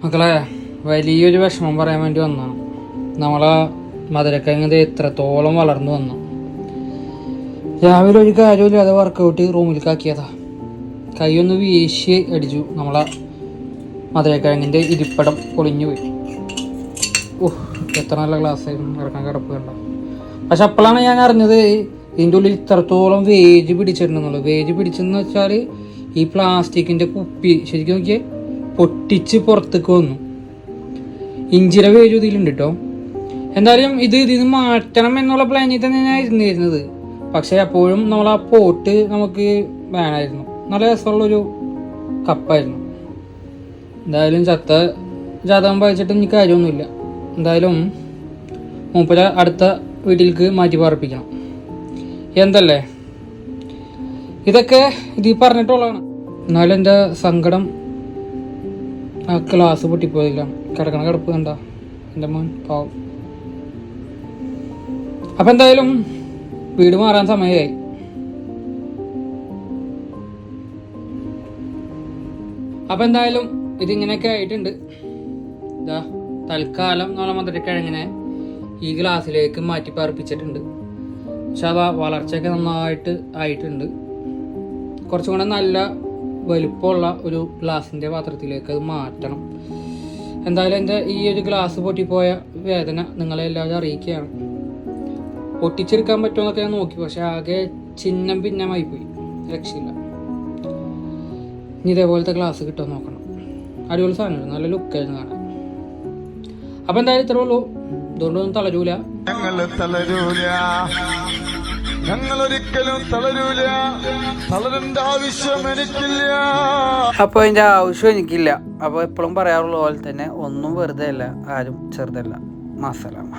മക്കളെ, വലിയൊരു വിഷമം പറയാൻ വേണ്ടി വന്നതാണ്. നമ്മളെ മധുരക്കിഴങ്ങ് എത്രത്തോളം വളർന്നു വന്നു. രാവിലെ ഒരു കാര്യമില്ലാതെ വർക്കൗട്ട് റൂമിലേക്ക് ആക്കിയതാ. കൈയൊന്ന് വീശി അടിച്ചു. നമ്മളെ മധുരക്കിഴങ്ങിൻ്റെ ഇരിപ്പിടം പൊളിഞ്ഞു പോയി. എത്ര നല്ല ഗ്ലാസ്സായിരുന്നു, ഇറക്കാൻ കിടപ്പ് കണ്ട. പക്ഷെ അപ്പോഴാണ് ഞാൻ അറിഞ്ഞത് ഇതിൻ്റെ ഉള്ളിൽ ഇത്രത്തോളം വേജ് പിടിച്ചിട്ടുണ്ടെന്നുള്ളത്. വേജ് പിടിച്ചെന്ന് വെച്ചാൽ ഈ പ്ലാസ്റ്റിക്കിൻ്റെ കുപ്പി ശരിക്കും നോക്കിയേ പൊട്ടിച്ച് പുറത്തേക്ക് വന്നു. ഇഞ്ചിയുടെ വേജ് ഇതിലുണ്ട് കേട്ടോ. എന്തായാലും ഇതിന് മാറ്റണം എന്നുള്ള പ്ലാനിൽ തന്നെ ഞാൻ ഇരുന്നിരുന്നത്. പക്ഷേ അപ്പോഴും നമ്മൾ ആ പോട്ട് നമുക്ക് വേണമായിരുന്നു. നല്ല രസമുള്ളൊരു കപ്പായിരുന്നു. എന്തായാലും ജാതകം വായിച്ചിട്ട് എനിക്ക് കാര്യമൊന്നുമില്ല. എന്തായാലും മൂപ്പര അടുത്ത വീട്ടിലേക്ക് മാറ്റി പാർപ്പിക്കണം. എന്തല്ലേ ഇതൊക്കെ ഇതിൽ പറഞ്ഞിട്ടുള്ളതാണ്. എന്നാലും എൻ്റെ സങ്കടം ആ ഗ്ലാസ് പൊട്ടിപ്പോയില്ല. കിടക്കണ കിടപ്പ് കണ്ട എൻ്റെ മോൻ പാവം. അപ്പം എന്തായാലും വീട് മാറാൻ സമയമായി. അപ്പം എന്തായാലും ഇതിങ്ങനെയൊക്കെ ആയിട്ടുണ്ട്. ഇതാ തൽക്കാലം നമ്മളെ മധുരക്കിഴങ്ങിനെ ഈ ഗ്ലാസ്സിലേക്ക് മാറ്റി പാർപ്പിച്ചിട്ടുണ്ട്. പക്ഷെ അതാ വളർച്ചയൊക്കെ നന്നായിട്ട് ആയിട്ടുണ്ട്. കുറച്ചും കൂടെ നല്ല വലുപ്പമുള്ള ഒരു ഗ്ലാസിൻ്റെ പാത്രത്തിലേക്ക് അത് മാറ്റണം. എന്തായാലും എൻ്റെ ഈ ഒരു ഗ്ലാസ് പൊട്ടിപ്പോയ വേദന നിങ്ങളെല്ലാവരും അറിയിക്കുകയാണ്. പൊട്ടിച്ചെടുക്കാൻ പറ്റുമെന്നൊക്കെ ഞാൻ നോക്കി, പക്ഷെ ആകെ ചിഹ്നം ഭിന്നമായിപ്പോയി. രക്ഷയില്ല. ഇനി ഇതേപോലത്തെ ഗ്ലാസ് കിട്ടുമോ നോക്കണം. അടിപൊളി സാധനമാണ്, നല്ല ലുക്കായിരുന്നു കാണാൻ. അപ്പം എന്തായാലും ഇത്രേ ഉള്ളൂ. ഇതുകൊണ്ടൊന്നും തളരൂല, ഞങ്ങളൊരിക്കലും തളരൂല. തളരേണ്ട ആവശ്യം എനിക്കില്ല. അപ്പോൾ അതിൻ്റെ ആവശ്യം എനിക്കില്ല. അപ്പോൾ എപ്പോഴും പറയാറുള്ള പോലെ തന്നെ ഒന്നും വെറുതെ അല്ല, ആരും ചെറുതല്ല. മസലാമ.